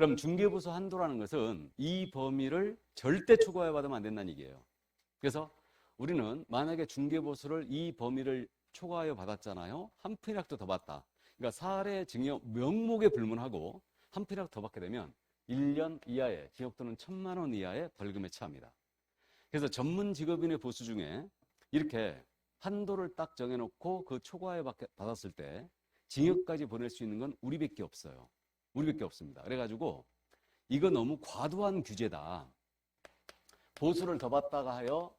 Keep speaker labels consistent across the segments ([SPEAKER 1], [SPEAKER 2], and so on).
[SPEAKER 1] 그럼 중개보수 한도라는 것은 이 범위를 절대 초과해 받으면 안 된다는 얘기예요. 그래서 우리는 만약에 중개보수를 이 범위를 초과하여 받았잖아요. 한 푼이라도 더 받다. 그러니까 사례 증여 명목에 불문하고 한 푼이라도 더 받게 되면 1년 이하의 징역 또는 1,000만 원 이하의 벌금에 처합니다. 그래서 전문 직업인의 보수 중에 이렇게 한도를 딱 정해놓고 그 초과에 받았을 때 징역까지 보낼 수 있는 건 우리밖에 없어요. 우리밖에 없습니다. 그래가지고 이거 너무 과도한 규제다. 보수를 더 받다가 하여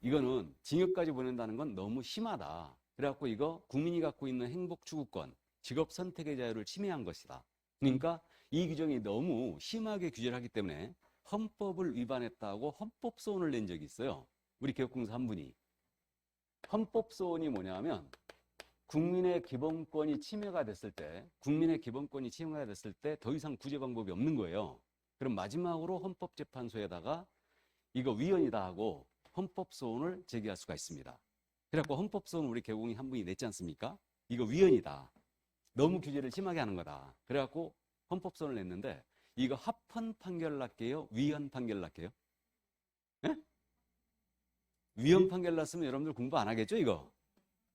[SPEAKER 1] 이거는 징역까지 보낸다는 건 너무 심하다. 그래갖고 이거 국민이 갖고 있는 행복 추구권, 직업 선택의 자유를 침해한 것이다. 그러니까 이 규정이 너무 심하게 규제를 하기 때문에 헌법을 위반했다고 헌법소원을 낸 적이 있어요. 우리 개혁공사 한 분이. 헌법소원이 뭐냐면 국민의 기본권이 침해가 됐을 때, 더 이상 구제 방법이 없는 거예요. 그럼 마지막으로 헌법재판소에다가 이거 위헌이다 하고 헌법소원을 제기할 수가 있습니다. 그래갖고 헌법소원 우리 개공이 한 분이 냈지 않습니까? 이거 위헌이다. 너무 규제를 심하게 하는 거다. 그래갖고 헌법소원을 냈는데 이거 합헌 판결 났게요? 위헌 판결 났게요? 예? 위헌 판결 났으면 여러분들 공부 안 하겠죠, 이거?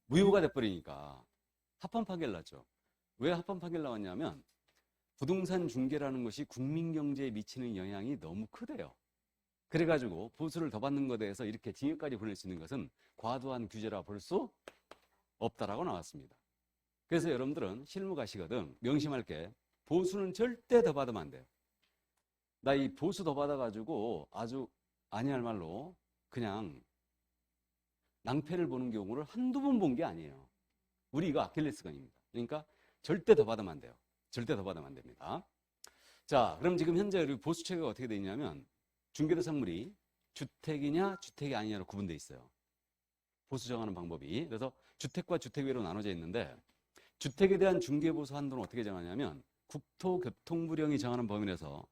[SPEAKER 1] 무효가 돼버리니까. 합헌 판결 났죠. 왜 합헌 판결 나왔냐면 부동산 중개라는 것이 국민 경제에 미치는 영향이 너무 크대요. 그래가지고 보수를 더 받는 것에 대해서 이렇게 징역까지 보낼 수 있는 것은 과도한 규제라 볼 수 없다라고 나왔습니다. 그래서 여러분들은 실무 가시거든 명심할 게 보수는 절대 더 받으면 안 돼요. 나 이 보수 더 받아가지고 아주 아니할 말로 그냥 낭패를 보는 경우를 한두 번 본 게 아니에요. 우리 이거 아킬레스건입니다. 그러니까 절대 더 받으면 안 돼요. 절대 더 받으면 안 됩니다. 자, 그럼 지금 현재 우리 보수 체계가 어떻게 되어 있냐면 중개대상물이 주택이냐 주택이 아니냐로 구분되어 있어요. 보수 정하는 방법이. 그래서 주택과 주택외로 나눠져 있는데 주택에 대한 중개보수 한도는 어떻게 정하냐면 국토교통부령이 정하는 범위 내에서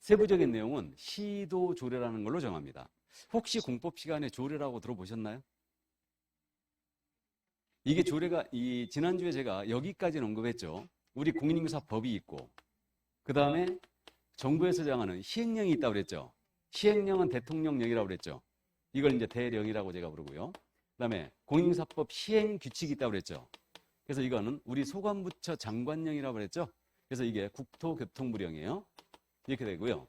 [SPEAKER 1] 세부적인 내용은 시도조례라는 걸로 정합니다. 혹시 공법 시간에 조례라고 들어보셨나요? 이게 조례가 지난주에 제가 여기까지는 언급했죠. 우리 공인인구사법이 있고 그 다음에 정부에서 정하는 시행령이 있다고 그랬죠. 시행령은 대통령령이라고 그랬죠. 이걸 이제 대령이라고 제가 부르고요. 그 다음에 공인인구사법 시행규칙이 있다고 그랬죠. 그래서 이거는 우리 소관부처 장관령이라고 그랬죠. 그래서 이게 국토교통부령이에요. 이렇게 되고요.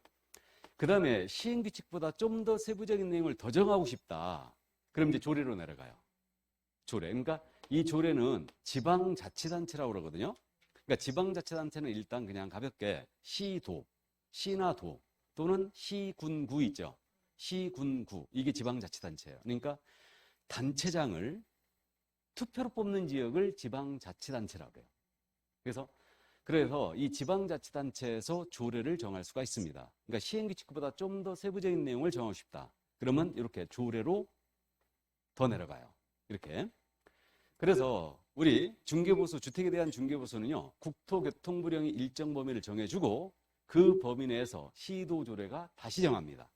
[SPEAKER 1] 그 다음에 시행규칙보다 좀 더 세부적인 내용을 더 정하고 싶다. 그럼 이제 조례로 내려가요. 조례. 그러니까 이 조례는 지방자치단체라고 그러거든요. 그러니까 지방자치단체는 일단 그냥 가볍게 시도, 시나 도 또는 시군구 있죠. 시군구. 이게 지방자치단체예요. 그러니까 단체장을 투표로 뽑는 지역을 지방자치단체라고 해요. 그래서 이 지방자치단체에서 조례를 정할 수가 있습니다. 그러니까 시행규칙보다 좀 더 세부적인 내용을 정하고 싶다. 그러면 이렇게 조례로 더 내려가요. 이렇게. 그래서 우리 중개보수, 주택에 대한 중개보수는요, 국토교통부령이 일정 범위를 정해주고 그 범위 내에서 시도조례가 다시 정합니다.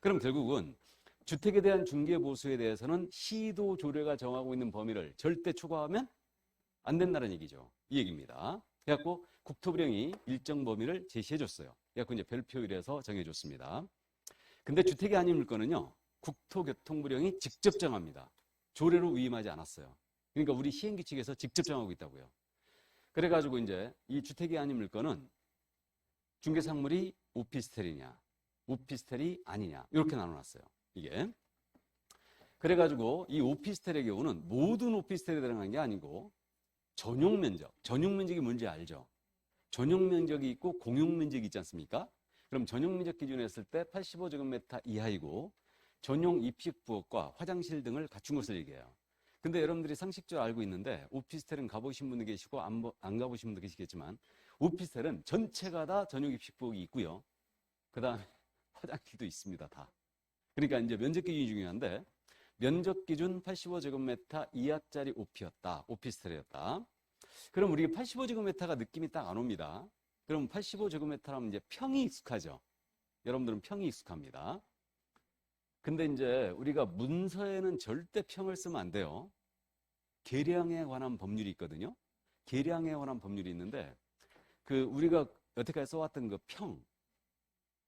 [SPEAKER 1] 그럼 결국은 주택에 대한 중개보수에 대해서는 시도조례가 정하고 있는 범위를 절대 초과하면 안 된다는 얘기죠. 이 얘기입니다. 그래갖고 국토부령이 일정 범위를 제시해줬어요. 그래갖고 이제 별표율에서 정해줬습니다. 근데 주택이 아닌 물건은요, 국토교통부령이 직접 정합니다. 조례로 위임하지 않았어요. 그러니까 우리 시행규칙에서 직접 정하고 있다고요. 그래가지고 이제 이 주택이 아닌 물건은 중개상물이 오피스텔이냐, 오피스텔이 아니냐 이렇게 나눠놨어요. 이게. 그래가지고 이 오피스텔의 경우는 모든 오피스텔에 들어간 게 아니고 전용면적, 전용면적이 뭔지 알죠? 전용면적이 있고 공용면적이 있지 않습니까? 그럼 전용면적 기준으로 했을 때 85제곱미터 이하이고 전용 입식부엌과 화장실 등을 갖춘 것을 얘기해요. 근데 여러분들이 상식적으로 알고 있는데 오피스텔은 가보신 분도 계시고 안 가보신 분도 계시겠지만 오피스텔은 전체가 다 전용 입식부엌이 있고요. 그 다음에 화장실도 있습니다. 다. 그러니까 이제 면적 기준이 중요한데 면적 기준 85제곱미터 이하짜리 오피스텔이었다. 그럼 우리 85제곱미터가 느낌이 딱 안 옵니다. 그럼 85제곱미터라면 이제 평이 익숙하죠. 여러분들은 평이 익숙합니다. 근데 이제 우리가 문서에는 절대 평을 쓰면 안 돼요. 계량에 관한 법률이 있거든요. 계량에 관한 법률이 있는데 그 우리가 여태까지 써왔던 그 평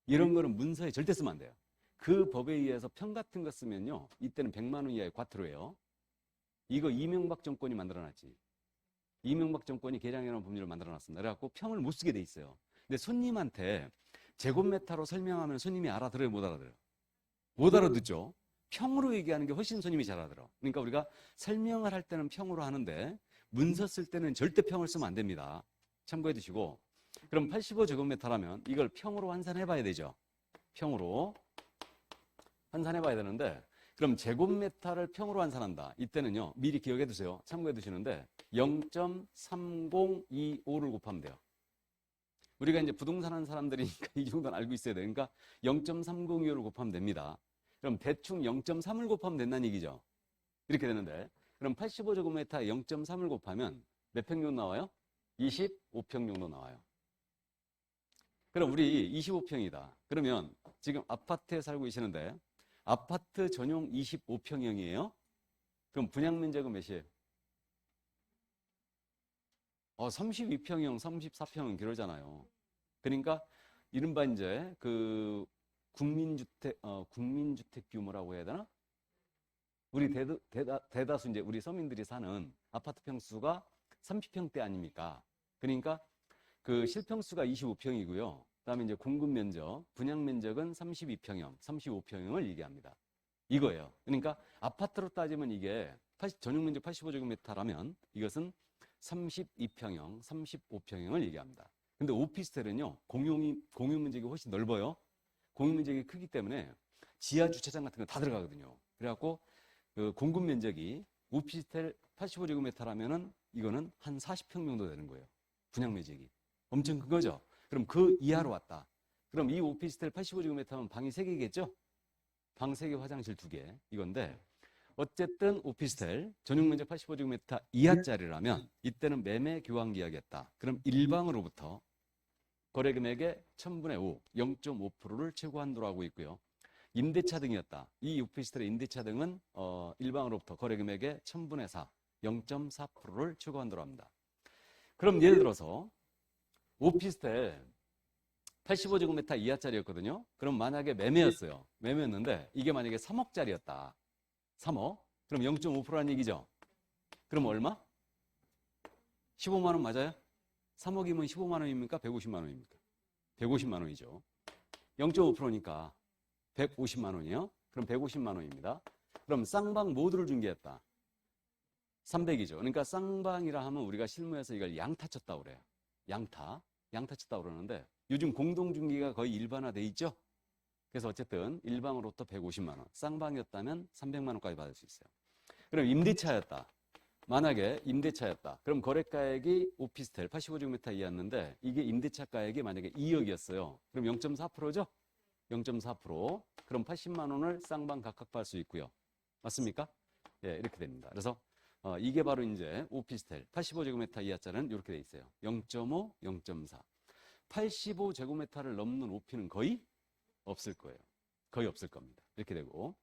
[SPEAKER 1] 이런 거는 문서에 절대 쓰면 안 돼요. 그 법에 의해서 평 같은 거 쓰면요, 이때는 100만 원 이하의 과태료예요. 이거 이명박 정권이 만들어놨지. 이명박 정권이 계량이라는 법률을 만들어놨습니다. 그래갖고 평을 못 쓰게 돼 있어요. 근데 손님한테 제곱미터로 설명하면 손님이 알아들어요, 못 알아들어요? 못 알아듣죠. 평으로 얘기하는 게 훨씬 손님이 잘 알아들어. 그러니까 우리가 설명을 할 때는 평으로 하는데 문서 쓸 때는 절대 평을 쓰면 안 됩니다. 참고해 두시고. 그럼 85제곱미터라면 이걸 평으로 환산해 봐야 되죠. 평으로 환산해 봐야 되는데, 그럼 제곱미터를 평으로 환산한다. 이때는요, 미리 기억해 두세요. 참고해 두시는데 0.3025를 곱하면 돼요. 우리가 이제 부동산 하는 사람들이니까 이 정도는 알고 있어야 돼요. 그러니까 0.302를 곱하면 됩니다. 그럼 대충 0.3을 곱하면 된다는 얘기죠. 이렇게 되는데, 그럼 85제곱미터에 0.3을 곱하면 몇 평 정도 나와요? 25평 정도 나와요. 그럼 우리 25평이다. 그러면 지금 아파트에 살고 계시는데 아파트 전용 25평형이에요. 그럼 분양 면적은 몇이에요? 32평형, 34평은 그러잖아요. 그러니까 이른바 이제 그 국민주택 규모라고 해야 되나? 우리 대다수 이제 우리 서민들이 사는 아파트 평수가 30평대 아닙니까? 그러니까 그 실평수가 25평이고요. 그다음에 이제 공급 면적, 분양 면적은 32평형, 35평형을 얘기합니다. 이거예요. 그러니까 아파트로 따지면 이게 전용 면적 85제곱미터라면 이것은 32평형, 35평형을 얘기합니다. 근데 오피스텔은요, 공유 면적이 훨씬 넓어요. 공유 면적이 크기 때문에 지하 주차장 같은 거 다 들어가거든요. 그래갖고 그 공급 면적이 오피스텔 85제곱미터라면은 이거는 한 40평 정도 되는 거예요. 분양 면적이. 엄청 큰 거죠. 그럼 그 이하로 왔다. 그럼 이 오피스텔 85제곱미터면 방이 3개겠죠? 방 3개, 화장실 2개. 이건데 어쨌든 오피스텔 전용 면적 85제곱미터 이하짜리라면 이때는 매매 교환 계약이었다. 그럼 일방으로부터 거래 금액의 1000분의 5, 0.5%를 최고 한도로 하고 있고요. 임대차 등이었다. 이 오피스텔의 임대차 등은 일방으로부터 거래 금액의 1000분의 4, 0.4%를 최고 한도로 합니다. 그럼 예를 들어서 오피스텔 85제곱미터 이하짜리였거든요. 그럼 만약에 매매였어요. 매매였는데 이게 만약에 3억짜리였다. 3억. 그럼 0.5%라는 얘기죠. 그럼 얼마? 15만 원 맞아요? 3억이면 15만 원입니까? 150만 원입니까? 150만 원이죠. 0.5%니까 150만 원이요. 그럼 150만 원입니다. 그럼 쌍방 모두를 중개했다. 300이죠. 그러니까 쌍방이라 하면 우리가 실무에서 이걸 양타 쳤다고 그래요. 양타 쳤다고 그러는데 요즘 공동중개가 거의 일반화돼 있죠. 그래서 어쨌든 일방으로부터 150만 원, 쌍방이었다면 300만 원까지 받을 수 있어요. 그럼 임대차였다. 만약에 임대차였다. 그럼 거래가액이 오피스텔 85제곱미터 이하였는데 이게 임대차 가액이 만약에 2억이었어요. 그럼 0.4%죠? 0.4%. 그럼 80만 원을 쌍방 각각 받을 수 있고요. 맞습니까? 예, 이렇게 됩니다. 그래서 이게 바로 이제 오피스텔 85제곱미터 이하짜리는 이렇게 돼 있어요. 0.5, 0.4. 85제곱미터를 넘는 오피는 거의 없을 거예요. 거의 없을 겁니다. 이렇게 되고.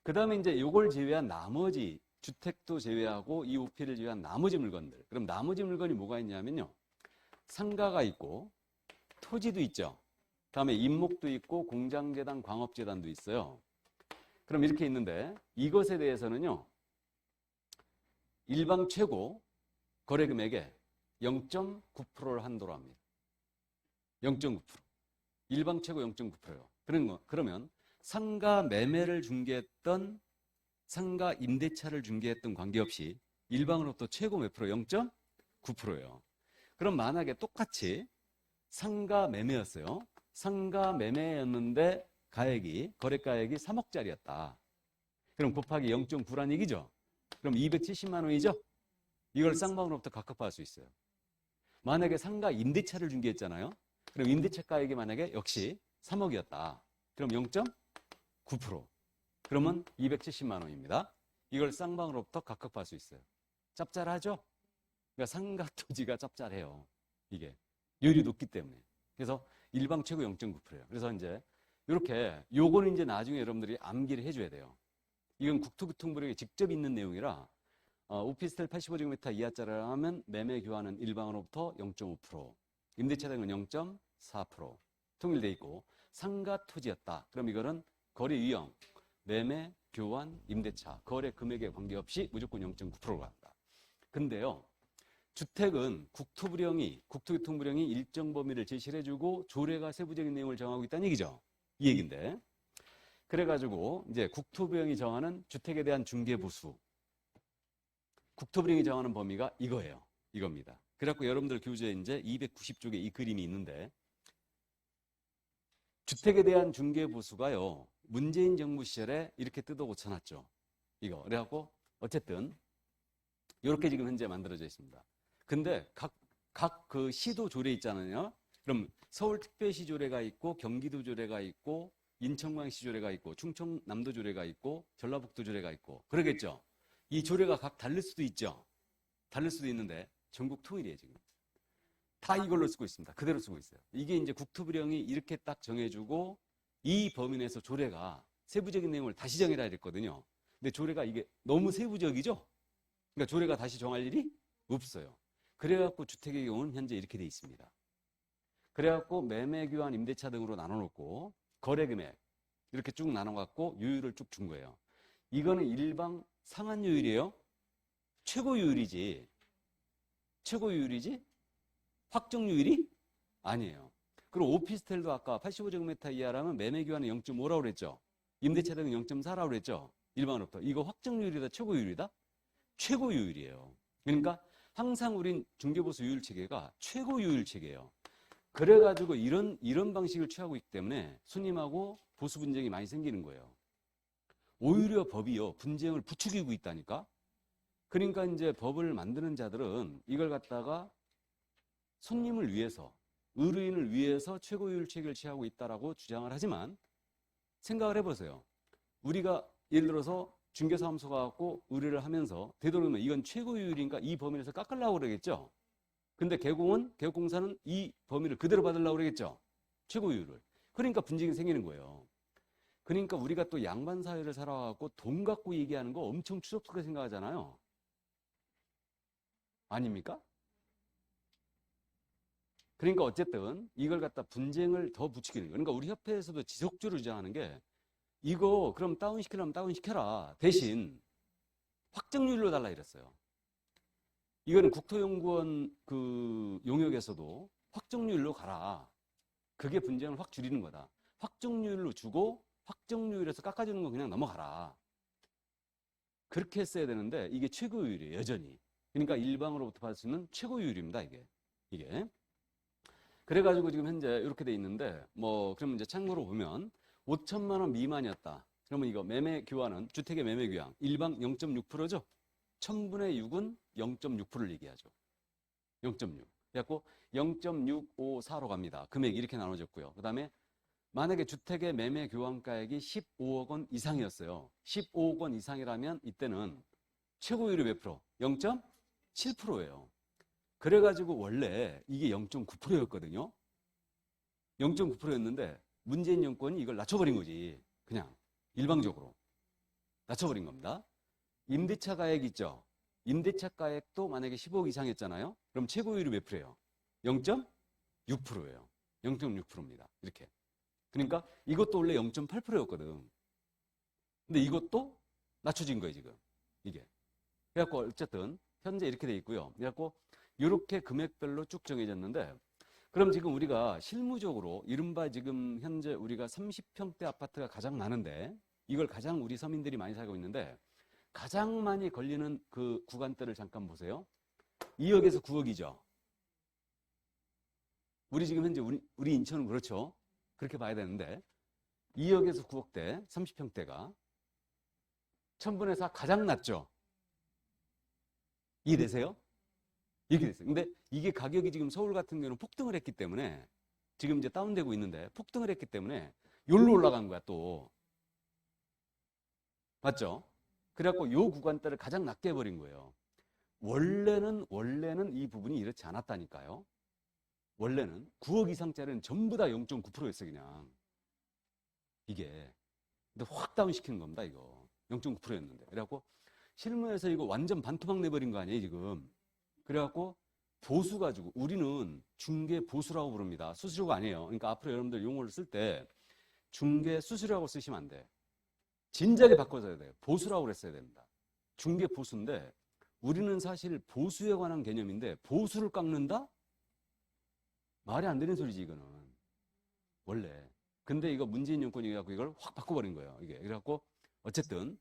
[SPEAKER 1] 그 다음에 이제 요걸 제외한 나머지 주택도 제외하고 이 오피를 제외한 나머지 물건들. 그럼 나머지 물건이 뭐가 있냐면요. 상가가 있고 토지도 있죠. 다음에 임목도 있고 공장재단, 광업재단도 있어요. 그럼 이렇게 있는데 이것에 대해서는요. 일방 최고 거래 금액의 0.9%를 한도로 합니다. 0.9%. 일방 최고 0.9%예요. 그러면 상가 매매를 중개했던 상가 임대차를 중개했던 관계없이 일방으로부터 최고 몇 프로? 0.9%예요. 그럼 만약에 똑같이 상가 매매였어요. 상가 매매였는데 거래가액이 3억짜리였다. 그럼 곱하기 0.9란 얘기죠. 그럼 270만 원이죠. 이걸 쌍방으로부터 각각 받을 수 있어요. 만약에 상가 임대차를 중개했잖아요. 그럼 임대차 가액이 만약에 역시 3억이었다. 그럼 0.9%. 그러면 270만 원입니다. 이걸 쌍방으로부터 각각 받을 수 있어요. 짭짤하죠? 그러니까 상가 토지가 짭짤해요. 이게 요율이 높기 때문에. 그래서 일방 최고 0.9%예요. 그래서 이제 이렇게 요거는 이제 나중에 여러분들이 암기를 해줘야 돼요. 이건 국토교통부에 직접 있는 내용이라 오피스텔 85제곱미터 이하짜리라면 매매 교환은 일방으로부터 0.5%, 임대차 등은 0.4% 통일돼 있고 상가 토지였다. 그럼 이거는 거래 유형, 매매, 교환, 임대차, 거래 금액에 관계없이 무조건 0.9%가 한다. 근데요, 주택은 국토교통부령이 일정 범위를 제시를 해주고 조례가 세부적인 내용을 정하고 있다는 얘기죠. 이 얘기인데. 그래가지고 이제 국토부령이 정하는 주택에 대한 중개보수. 국토부령이 정하는 범위가 이거예요. 이겁니다. 그래갖고 여러분들 교재에 이제 290쪽에 이 그림이 있는데 주택에 대한 중개보수가요. 문재인 정부 시절에 이렇게 뜯어 고쳐놨죠. 이거. 그래갖고 어쨌든 이렇게 지금 현재 만들어져 있습니다. 근데 각 그 시도 조례 있잖아요. 그럼 서울특별시 조례가 있고 경기도 조례가 있고 인천광역시 조례가 있고 충청남도 조례가 있고 전라북도 조례가 있고 그러겠죠. 이 조례가 각 다를 수도 있죠. 다를 수도 있는데 전국 통일이에요 지금. 다 이걸로 쓰고 있습니다. 그대로 쓰고 있어요. 이게 이제 국토부령이 이렇게 딱 정해주고 이 범위 내에서 조례가 세부적인 내용을 다시 정해라 이랬거든요. 근데 조례가 이게 너무 세부적이죠. 그러니까 조례가 다시 정할 일이 없어요. 그래갖고 주택의 경우는 현재 이렇게 돼 있습니다. 그래갖고 매매, 교환, 임대차 등으로 나눠놓고 거래 금액 이렇게 쭉 나눠갖고 요율을 쭉 준 거예요. 이거는 일방 상한요율이에요. 최고요율이지. 최고요율이지? 확정요율이 아니에요. 그리고 오피스텔도 아까 85제곱미터 이하라면 매매 교환은 0.5라고 그랬죠. 임대차 등은 0.4라고 그랬죠. 일반으로부터. 이거 확정요율이다, 최고요율이다? 최고요율이에요. 그러니까 항상 우린 중개보수 요율 체계가 최고요율 체계예요. 그래가지고 이런 방식을 취하고 있기 때문에 손님하고 보수 분쟁이 많이 생기는 거예요. 오히려 법이요 분쟁을 부추기고 있다니까. 그러니까 이제 법을 만드는 자들은 이걸 갖다가 손님을 위해서, 의뢰인을 위해서 최고율 체계를 취하고 있다라고 주장을 하지만 생각을 해보세요. 우리가 예를 들어서 중개사무소가 갖고 의뢰를 하면서 되도록이면 이건 최고율인가 이 범위 내에서 깎으려고 그러겠죠. 근데 개공사는 이 범위를 그대로 받으려고 그러겠죠. 최고율을. 그러니까 분쟁이 생기는 거예요. 그러니까 우리가 또 양반 사회를 살아갖고 돈 갖고 얘기하는 거 엄청 추접스럽게 생각하잖아요. 아닙니까? 그러니까 어쨌든 이걸 갖다 분쟁을 더 부추기는 거예요. 그러니까 우리 협회에서도 지속적으로 주장하는 게 이거 그럼 다운시키려면 다운시켜라. 대신 확정률로 달라 이랬어요. 이거는 국토연구원 그 용역에서도 확정률로 가라. 그게 분쟁을 확 줄이는 거다. 확정률로 주고 확정률에서 깎아주는 건 그냥 넘어가라. 그렇게 했어야 되는데 이게 최고율이에요. 여전히. 그러니까 일방으로부터 받을 수 있는 최고율입니다. 이게. 그래가지고 지금 현재 이렇게 돼 있는데 그러면 이제 참고로 보면 5천만 원 미만이었다. 그러면 이거 매매 교환은 주택의 매매 교환 일방 0.6%죠. 1000분의 6은 0.6%를 얘기하죠. 0.6. 그래갖고 0.654로 갑니다. 금액이 이렇게 나눠졌고요. 그 다음에 만약에 주택의 매매 교환가액이 15억 원 이상이었어요. 15억 원 이상이라면 이때는 최고율이 몇 프로? 0.7%예요. 그래가지고 원래 이게 0.9%였거든요. 0.9%였는데 문재인 정권이 이걸 낮춰버린 거지. 그냥 일방적으로 낮춰버린 겁니다. 임대차 가액 있죠. 임대차 가액도 만약에 15억 이상이었잖아요. 그럼 최고율이 몇 프로예요? 0.6%예요. 0.6%입니다. 이렇게. 그러니까 이것도 원래 0.8%였거든. 근데 이것도 낮춰진 거예요, 지금. 이게. 그래갖고 어쨌든 현재 이렇게 돼 있고요. 그래갖고 이렇게 금액별로 쭉 정해졌는데 그럼 지금 우리가 실무적으로 이른바 지금 현재 우리가 30평대 아파트가 가장 많은데 이걸 가장 우리 서민들이 많이 살고 있는데 가장 많이 걸리는 그 구간대를 잠깐 보세요. 2억에서 9억이죠. 우리 지금 현재 우리 인천은 그렇죠. 그렇게 봐야 되는데 2억에서 9억대 30평대가 1000분의 4 가장 낮죠. 이해되세요? 이렇게 됐어요. 근데 이게 가격이 지금 서울 같은 경우는 폭등을 했기 때문에 지금 이제 다운되고 있는데 폭등을 했기 때문에 여기로 올라간 거야 또. 맞죠? 그래갖고 요 구간대를 가장 낮게 해버린 거예요. 원래는 이 부분이 이렇지 않았다니까요. 원래는 9억 이상짜리는 전부 다 0.9%였어 그냥. 이게. 근데 확 다운시키는 겁니다 이거. 0.9%였는데. 그래갖고 실무에서 이거 완전 반토막 내버린 거 아니에요, 지금. 그래갖고 보수 가지고 우리는 중개 보수라고 부릅니다. 수수료가 아니에요. 그러니까 앞으로 여러분들 용어를 쓸 때 중개 수수료라고 쓰시면 안 돼. 진작에 바꿔줘야 돼요. 보수라고 그랬어야 됩니다. 중개 보수인데 우리는 사실 보수에 관한 개념인데 보수를 깎는다? 말이 안 되는 소리지 이거는. 원래. 근데 이거 문재인 정권이 갖고 이걸 확 바꿔버린 거예요. 이게. 그래갖고 어쨌든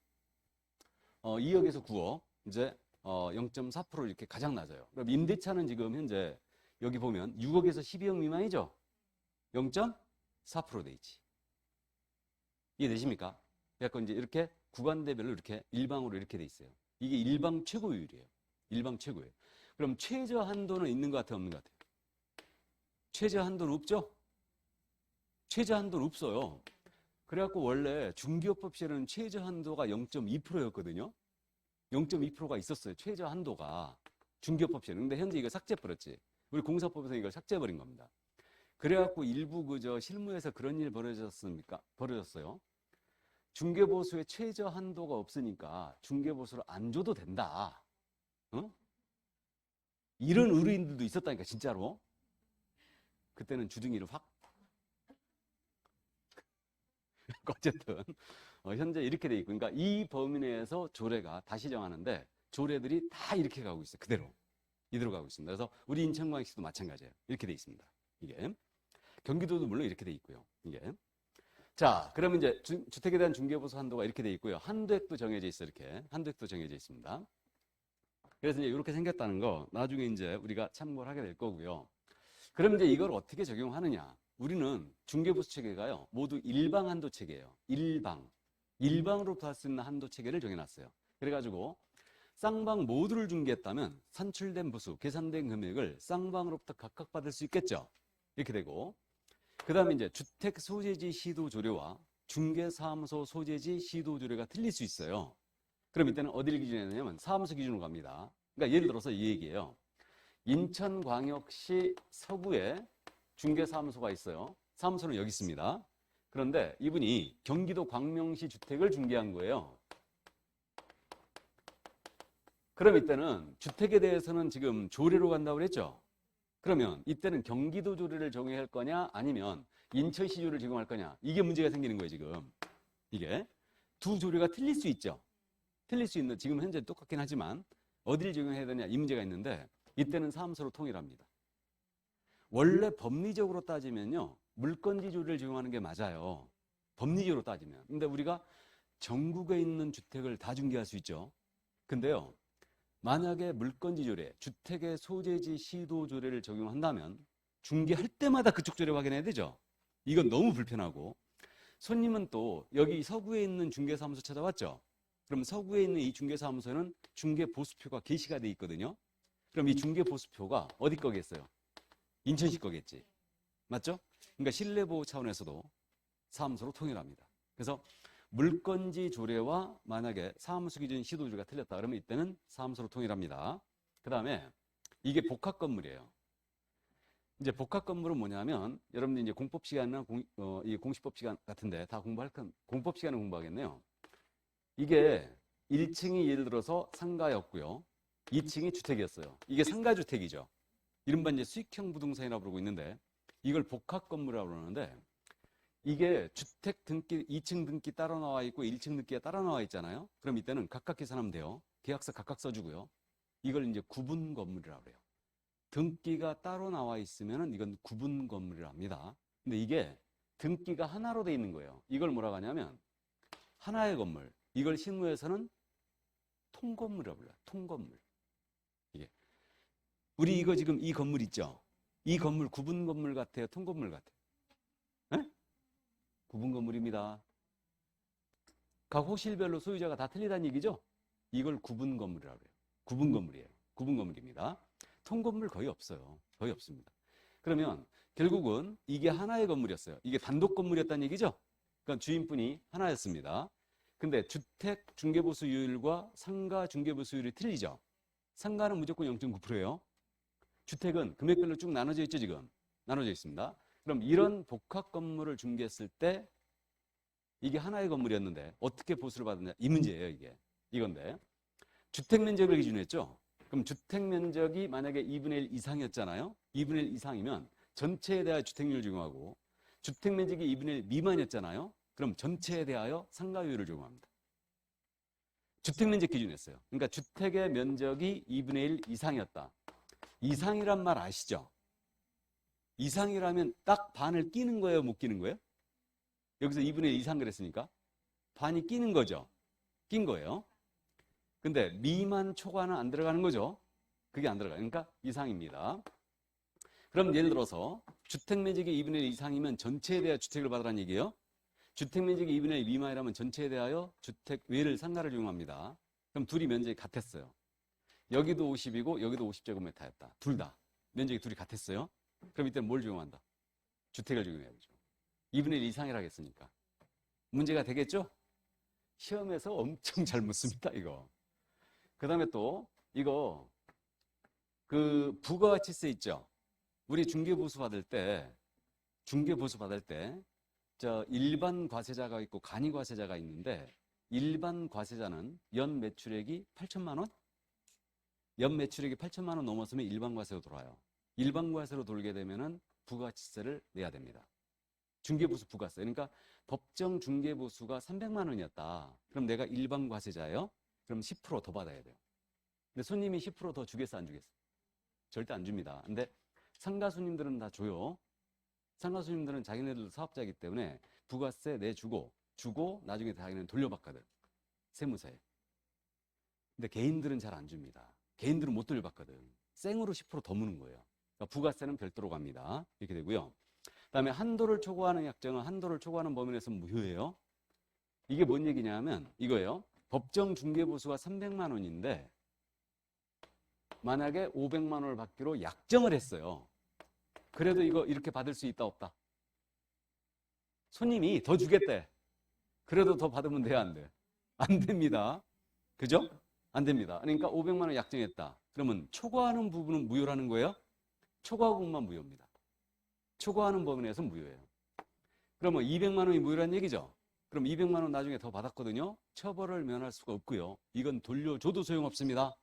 [SPEAKER 1] 2억에서 9억 이제 0.4% 이렇게 가장 낮아요. 그럼 임대차는 지금 현재 여기 보면 6억에서 12억 미만이죠? 0.4% 돼 있지. 이해되십니까? 약간 이제 이렇게 구간대별로 이렇게 일방으로 이렇게 돼 있어요. 이게 일방 최고율이에요. 일방 최고예요. 그럼 최저 한도는 있는 것 같아요? 없는 것 같아요? 최저 한도는 없죠? 최저 한도는 없어요. 그래갖고 원래 중개업법 시에는 최저 한도가 0.2%였거든요. 0.2%가 있었어요. 최저 한도가 중개업법 시에는. 근데 현재 이거 삭제해버렸지. 우리 공사법에서 이걸 삭제해버린 겁니다. 그래갖고 일부 그저 실무에서 그런 일 벌어졌어요. 중개보수의 최저 한도가 없으니까 중개보수를 안 줘도 된다. 이런 의뢰인들도 있었다니까 진짜로. 그때는 주둥이를 확. 어쨌든 현재 이렇게 돼 있고, 그러니까 이 범위 내에서 조례가 다시 정하는데 조례들이 다 이렇게 가고 있어요. 그대로 이대로 가고 있습니다. 그래서 우리 인천광역시도 마찬가지예요. 이렇게 돼 있습니다. 이게 경기도도 물론 이렇게 돼 있고요. 이게 자, 그러면 이제 주택에 대한 중개보수 한도가 이렇게 돼 있고요. 한도액도 정해져 있어요. 이렇게 한도액도 정해져 있습니다. 그래서 이제 이렇게 생겼다는 거 나중에 이제 우리가 참고를 하게 될 거고요. 그럼 이제 이걸 어떻게 적용하느냐? 우리는 중개보수 체계가요 모두 일방 한도 체계예요. 일방으로부터 할 수 있는 한도 체계를 정해놨어요. 그래가지고 쌍방 모두를 중개했다면 산출된 부수, 계산된 금액을 쌍방으로부터 각각 받을 수 있겠죠. 이렇게 되고, 그 다음에 이제 주택 소재지 시도 조례와 중개사무소 소재지 시도 조례가 틀릴 수 있어요. 그럼 이때는 어디를 기준으로 하냐면 사무소 기준으로 갑니다. 그러니까 예를 들어서 이 얘기예요. 인천광역시 서구에 중개사무소가 있어요. 사무소는 여기 있습니다. 그런데 이분이 경기도 광명시 주택을 중개한 거예요. 그럼 이때는 주택에 대해서는 지금 조례로 간다고 그랬죠? 그러면 이때는 경기도 조례를 적용할 거냐 아니면 인천시 조례를 적용할 거냐, 이게 문제가 생기는 거예요. 지금 이게 두 조례가 틀릴 수 있죠. 틀릴 수 있는, 지금 현재 똑같긴 하지만 어디를 적용해야 되냐 이 문제가 있는데 이때는 사무소로 통일합니다. 원래 법리적으로 따지면요 물건지 조례를 적용하는 게 맞아요. 법리적으로 따지면. 근데 우리가 전국에 있는 주택을 다 중개할 수 있죠. 근데요 만약에 물건지 조례, 주택의 소재지 시도 조례를 적용한다면 중개할 때마다 그쪽 조례 확인해야 되죠. 이건 너무 불편하고, 손님은 또 여기 서구에 있는 중개사무소 찾아왔죠. 그럼 서구에 있는 이 중개사무소는 중개보수표가 게시가 돼 있거든요. 그럼 이 중개보수표가 어디 거겠어요? 인천시 거겠지. 맞죠? 그러니까 신뢰보호 차원에서도 사무소로 통일합니다. 그래서 물건지 조례와 만약에 사무소 기준 시도 조례가 틀렸다 그러면 이때는 사무소로 통일합니다. 그 다음에 이게 복합 건물이에요. 이제 복합 건물은 뭐냐면 여러분들 이제 공법 시간이나 이 공시법 시간 같은데 다 공부할 건 공법 시간에 공부하겠네요. 이게 1층이 예를 들어서 상가였고요. 2층이 주택이었어요. 이게 상가주택이죠. 이른바 이제 수익형 부동산이라고 부르고 있는데 이걸 복합 건물이라고 그러는데, 이게 주택 등기 2층 등기 따로 나와 있고 1층 등기가 따로 나와 있잖아요. 그럼 이때는 각각 계산하면 돼요. 계약서 각각 써주고요. 이걸 이제 구분 건물이라고 그래요. 등기가 따로 나와 있으면은 이건 구분 건물이라 합니다. 근데 이게 등기가 하나로 돼 있는 거예요. 이걸 뭐라고 하냐면 하나의 건물. 이걸 실무에서는 통건물이라고 불러요. 통건물. 이게 우리 이거 지금 이 건물 있죠? 이 건물 구분 건물 같아요? 통건물 같아요? 에? 구분 건물입니다. 각 호실별로 소유자가 다 틀리다는 얘기죠? 이걸 구분 건물이라고 해요. 구분 건물이에요. 구분 건물입니다. 통건물 거의 없어요. 거의 없습니다. 그러면 결국은 이게 하나의 건물이었어요. 이게 단독 건물이었다는 얘기죠? 그러니까 주인분이 하나였습니다. 근데 주택 중개보수율과 상가 중개보수율이 틀리죠? 상가는 무조건 0.9%예요. 주택은 금액별로 쭉 나눠져 있죠, 지금? 나눠져 있습니다. 그럼 이런 복합 건물을 중개했을 때 이게 하나의 건물이었는데 어떻게 보수를 받았냐? 이 문제예요, 이게. 이건데. 주택 면적을 기준으로 했죠. 그럼 주택 면적이 만약에 2분의 1 이상이었잖아요. 2분의 1 이상이면 전체에 대하여 주택률을 적용하고, 주택 면적이 2분의 1 미만이었잖아요. 그럼 전체에 대하여 상가율을 적용합니다. 주택 면적 기준이었어요. 그러니까 주택의 면적이 2분의 1 이상이었다. 이상이란 말 아시죠? 이상이라면 딱 반을 끼는 거예요, 못 끼는 거예요? 여기서 2분의 1 이상 그랬으니까 반이 끼는 거죠. 낀 거예요. 근데 미만, 초과는 안 들어가는 거죠. 그게 안 들어가요. 그러니까 이상입니다. 그럼 예를 들어서 주택 면적이 2분의 1 이상이면 전체에 대하여 주택을 받으라는 얘기예요. 주택 면적이 2분의 1 미만이라면 전체에 대하여 주택 외를 상가를 적용합니다. 그럼 둘이 면적이 같았어요. 여기도 50이고 여기도 50제곱미터였다. 둘 다. 면적이 둘이 같았어요. 그럼 이때는 뭘 적용한다? 주택을 적용해야죠. 2분의 1 이상이라 했으니까. 문제가 되겠죠? 시험에서 엄청 잘 묻습니다, 이거. 그 다음에 또, 이거, 부가가치세 있죠? 우리 중개보수 받을 때, 일반 과세자가 있고 간이 과세자가 있는데, 일반 과세자는 연 매출액이 8천만 원? 연 매출액이 8천만 원 넘었으면 일반 과세로 돌아요. 일반 과세로 돌게 되면은 부가가치세를 내야 됩니다. 중개보수 부가세. 그러니까 법정 중개보수가 300만 원이었다. 그럼 내가 일반 과세자예요? 그럼 10% 더 받아야 돼요. 근데 손님이 10% 더 주겠어, 안 주겠어? 절대 안 줍니다. 근데 상가 손님들은 다 줘요. 상가 손님들은 자기네들도 사업자이기 때문에 부가세 내주고, 나중에 자기네는 돌려받거든. 세무서에. 근데 개인들은 잘 안 줍니다. 개인들은 못 돌려받거든. 생으로 10%더 무는 거예요. 그러니까 부가세는 별도로 갑니다. 이렇게 되고요. 그다음에 한도를 초과하는 약정은 한도를 초과하는 범위에서 무효예요. 이게 뭔 얘기냐면 이거예요. 법정 중개보수가 300만 원인데 만약에 500만 원을 받기로 약정을 했어요. 그래도 이거 이렇게 받을 수 있다 없다? 손님이 더 주겠대. 그래도 더 받으면 돼야 안 돼? 안 됩니다. 그죠? 안 됩니다. 그러니까 500만 원 약정했다. 그러면 초과하는 부분은 무효라는 거예요? 초과 부분만 무효입니다. 초과하는 범위에서 무효예요. 그러면 200만 원이 무효라는 얘기죠? 그럼 200만 원 나중에 더 받았거든요? 처벌을 면할 수가 없고요. 이건 돌려줘도 소용없습니다.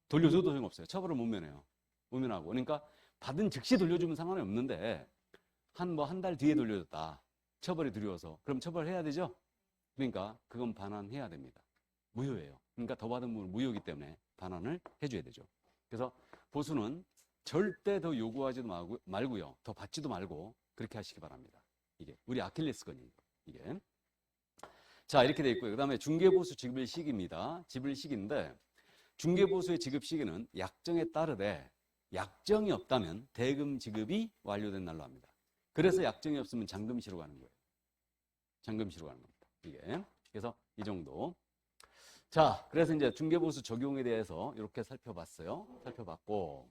[SPEAKER 1] 돌려줘도 소용없어요. 처벌을 못 면해요. 못 면하고. 그러니까 받은 즉시 돌려주면 상관이 없는데 한 달 뒤에 돌려줬다. 처벌이 두려워서. 그럼 처벌해야 되죠? 그러니까 그건 반환해야 됩니다. 무효예요. 그러니까 더 받은 부분은 무효이기 때문에 반환을 해줘야 되죠. 그래서 보수는 절대 더 요구하지도 말고요. 더 받지도 말고 그렇게 하시기 바랍니다. 이게 우리 아킬레스건이에요. 이게. 자, 이렇게 돼 있고요. 그 다음에 중개보수 지급일 시기입니다. 지급일 시기인데 중개보수의 지급 시기는 약정에 따르되 약정이 없다면 대금 지급이 완료된 날로 합니다. 그래서 약정이 없으면 잔금시로 가는 거예요. 잔금시로 가는 겁니다. 이게. 그래서 이 정도. 자, 그래서 이제 중개보수 적용에 대해서 이렇게 살펴봤어요. 살펴봤고.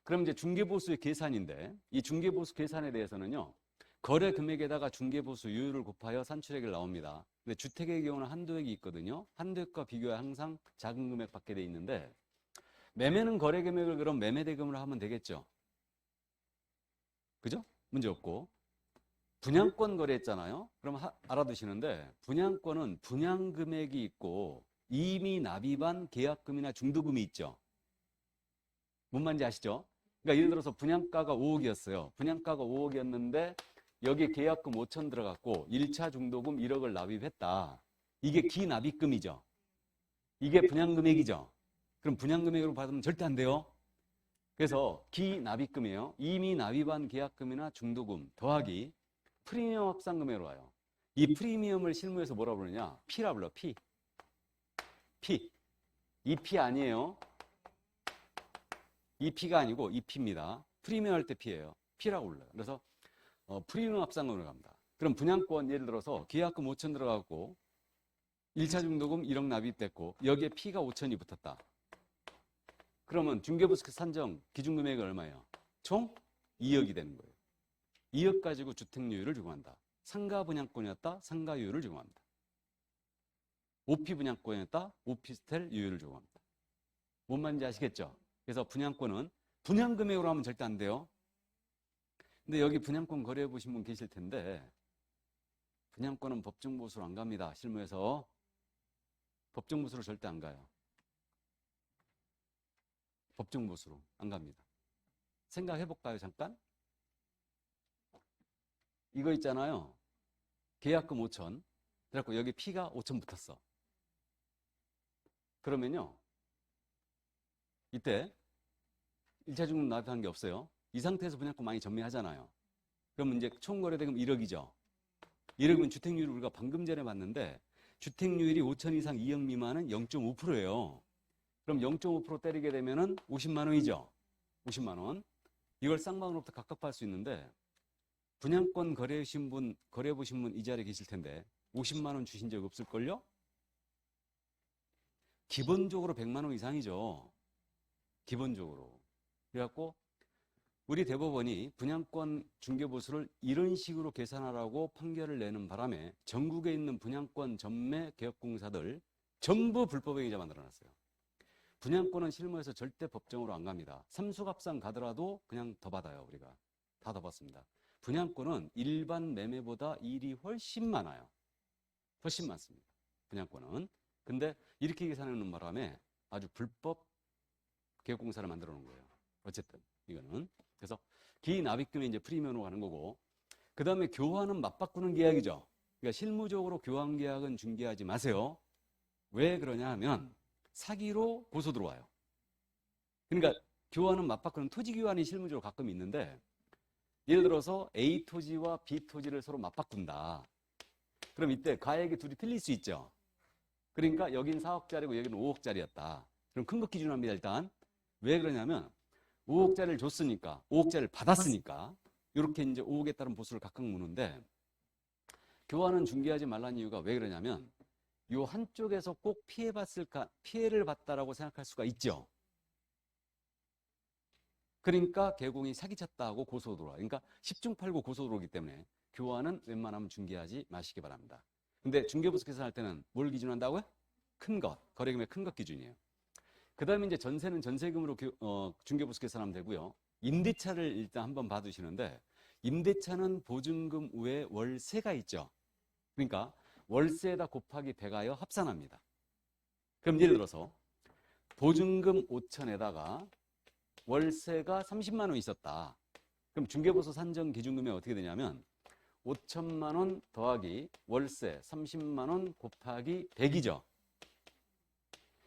[SPEAKER 1] 그럼 이제 중개보수의 계산인데 이 중개보수 계산에 대해서는요. 거래 금액에다가 중개보수율을 곱하여 산출액을 나옵니다. 근데 주택의 경우는 한도액이 있거든요. 한도액과 비교해 항상 작은 금액 받게 돼 있는데 매매는 거래 금액을 그럼 매매 대금으로 하면 되겠죠. 그죠? 문제 없고. 분양권 거래했잖아요. 그럼 알아두시는데 분양권은 분양 금액이 있고 이미 납입한 계약금이나 중도금이 있죠. 뭔 말인지 아시죠? 그러니까 예를 들어서 분양가가 5억이었어요. 분양가가 5억이었는데 여기 계약금 5천 들어갔고 1차 중도금 1억을 납입했다. 이게 기납입금이죠. 이게 분양금액이죠. 그럼 분양금액으로 받으면 절대 안 돼요. 그래서 기납입금이에요. 이미 납입한 계약금이나 중도금 더하기 프리미엄 합산금액으로 와요. 이 프리미엄을 실무에서 뭐라 부르느냐? P라 불러. P. 이 P 아니에요. 이 P가 아니고 이 P입니다. 프리미엄 할 때 P예요. P라고 불러요. 그래서 프리미엄 합산금으로 갑니다. 그럼 분양권 예를 들어서 계약금 5천 들어갔고 1차 중도금 1억 납입됐고 여기에 P가 5천이 붙었다. 그러면 중개보수 산정 기준금액이 얼마예요? 총 2억이 되는 거예요. 2억 가지고 주택료율을 적용한다. 상가 분양권이었다. 상가유율을 적용합니다. 오피 분양권이었다. 오피스텔 유율을 적용합니다. 뭔 말인지 아시겠죠? 그래서 분양권은 분양금액으로 하면 절대 안 돼요. 근데 여기 분양권 거래해 보신 분 계실 텐데 분양권은 법정보수로 안 갑니다. 실무에서 법정보수로 절대 안 가요. 법정보수로 안 갑니다. 생각해볼까요, 잠깐? 이거 있잖아요. 계약금 5천. 그래갖고 여기 P가 5천 붙었어. 그러면요, 이때 1차 중금 납입한 게 없어요. 이 상태에서 분양권 많이 전매하잖아요. 그럼 이제 총 거래대금 1억이죠. 1억은 주택률을 우리가 방금 전에 봤는데 주택률이 5천 이상 2억 미만은 0.5%예요. 그럼 0.5% 때리게 되면은 50만 원이죠. 50만 원. 이걸 쌍방으로부터 각각 받을 수 있는데 분양권 거래해 보신 분 이 자리에 계실 텐데 50만 원 주신 적 없을걸요? 기본적으로 100만 원 이상이죠. 기본적으로. 그래갖고 우리 대법원이 분양권 중개보수를 이런 식으로 계산하라고 판결을 내는 바람에 전국에 있는 분양권 전매 개업공사들 전부 불법행위자 만들어놨어요. 분양권은 실무에서 절대 법정으로 안 갑니다. 삼수갑산 가더라도 그냥 더 받아요. 우리가 다 더 받습니다. 분양권은 일반 매매보다 일이 훨씬 많아요. 훨씬 많습니다. 분양권은. 근데 이렇게 계산하는 바람에 아주 불법 개업공사를 만들어 놓은 거예요. 어쨌든 이거는. 그래서 기납입금이 이제 프리미엄으로 가는 거고, 그 다음에 교환은 맞바꾸는 계약이죠. 그러니까 실무적으로 교환 계약은 중개하지 마세요. 왜 그러냐 하면 사기로 고소 들어와요. 그러니까 교환은 맞바꾸는 토지 교환이 실무적으로 가끔 있는데, 예를 들어서 A 토지와 B 토지를 서로 맞바꾼다. 그럼 이때 가액이 둘이 틀릴 수 있죠. 그러니까 여긴 4억짜리고 여기는 5억짜리였다. 그럼 큰 것 기준합니다. 일단 왜 그러냐면 5억짜리를 줬으니까, 5억짜리를 받았으니까 이렇게 이제 5억에 따른 보수를 각각 무는데, 교환은 중개하지 말라는 이유가 왜 그러냐면 요 한쪽에서 꼭 피해를 봤다라고 생각할 수가 있죠. 그러니까 개공이 사기쳤다 하고 고소 들어와. 그러니까 10중 8구 고소 들어오기 때문에 교환은 웬만하면 중개하지 마시기 바랍니다. 근데 중개보수 계산할 때는 뭘 기준한다고요? 큰 것, 거래금의 큰 것 기준이에요. 그 다음에 이제 전세는 전세금으로 중개보수 계산하면 되고요. 임대차를 일단 한번 봐두시는데, 임대차는 보증금 외에 월세가 있죠. 그러니까 월세에다 곱하기 100하여 합산합니다. 그럼 예를 들어서 보증금 5천에다가 월세가 30만 원 있었다. 그럼 중개보수 산정 기준금이 어떻게 되냐면 5천만 원 더하기 월세 30만 원 곱하기 100이죠.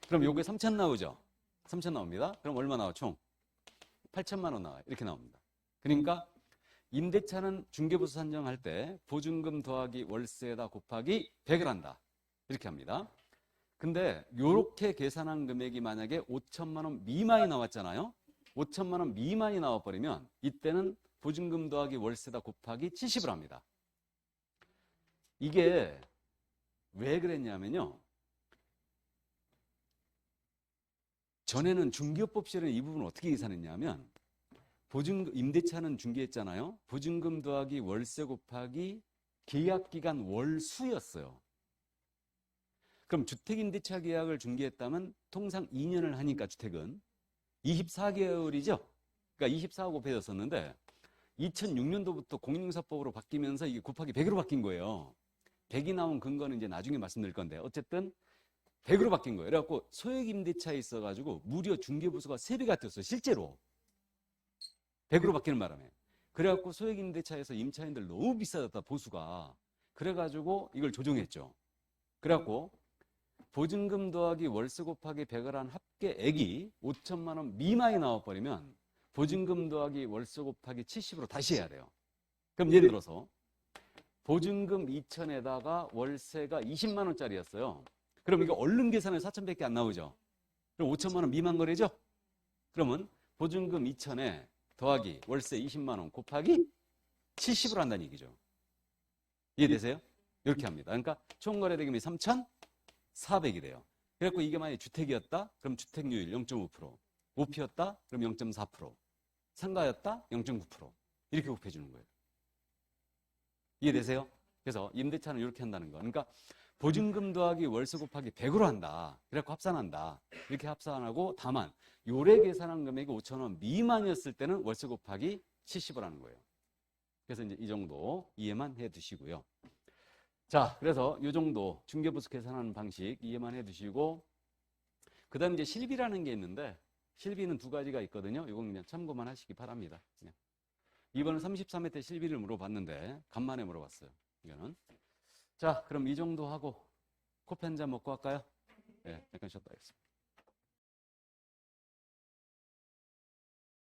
[SPEAKER 1] 그럼 요게 3천 나오죠. 3천 나옵니다. 그럼 얼마 나와 총? 8천만 원 나와요. 이렇게 나옵니다. 그러니까 임대차는 중개보수 산정할 때 보증금 더하기 월세에다 곱하기 100을 한다. 이렇게 합니다. 근데 요렇게 계산한 금액이 만약에 5천만 원 미만이 나왔잖아요. 5천만 원 미만이 나와버리면 이때는 보증금 더하기 월세다 곱하기 70을 합니다. 이게 왜 그랬냐면요. 전에는 중개업법 시절에 이 부분을 어떻게 계산했냐면 임대차는 중개했잖아요. 보증금 더하기 월세 곱하기 계약기간 월수였어요. 그럼 주택임대차 계약을 중개했다면 통상 2년을 하니까 주택은 24개월이죠. 그러니까 24하고 곱해졌었는데 2006년도부터 공인중개사법으로 바뀌면서 이게 곱하기 100으로 바뀐 거예요. 100이 나온 근거는 이제 나중에 말씀드릴 건데 어쨌든 100으로 바뀐 거예요. 그래갖고 소액임대차에 있어가지고 무려 중개보수가 3배가 뛰었어요. 실제로 100으로 바뀌는 바람에. 그래갖고 소액임대차에서 임차인들 너무 비싸졌다 보수가. 그래가지고 이걸 조정했죠. 그래갖고 보증금 더하기 월세 곱하기 100을 한 합계액이 5천만 원 미만이 나와버리면 보증금 더하기 월세 곱하기 70으로 다시 해야 돼요. 그럼 예를 들어서 보증금 2천에다가 월세가 20만 원짜리였어요. 그럼 이거 얼른 계산에 4천밖에 안 나오죠. 그럼 5천만 원 미만 거래죠? 그러면 보증금 2천에 더하기 월세 20만 원 곱하기 70으로 한다는 얘기죠. 이해되세요? 이렇게 합니다. 그러니까 총 거래대금이 3,400이래요. 그래갖고 이게 만약에 주택이었다? 그럼 주택률 0.5%. 오피였다? 그럼 0.4%. 상가였다? 0.9%. 이렇게 곱해주는 거예요. 이해되세요? 그래서 임대차는 이렇게 한다는 거. 그러니까 보증금 더하기 월세 곱하기 100으로 한다. 그래갖고 합산한다. 이렇게 합산하고 다만 요래 계산한 금액이 5천 원 미만이었을 때는 월세 곱하기 70을 하는 거예요. 그래서 이제 이 정도 이해만 해 두시고요. 자, 그래서 이 정도 중개부수 계산하는 방식 이해만 해두시고, 그 다음 이제 실비라는 게 있는데, 실비는 두 가지가 있거든요. 이건 그냥 참고만 하시기 바랍니다. 그냥. 이번은 33회 때 실비를 물어봤는데, 간만에 물어봤어요. 이거는. 자, 그럼 이 정도 하고, 커피 한 잔 먹고 할까요? 네, 잠깐 쉬었다 하겠습니다.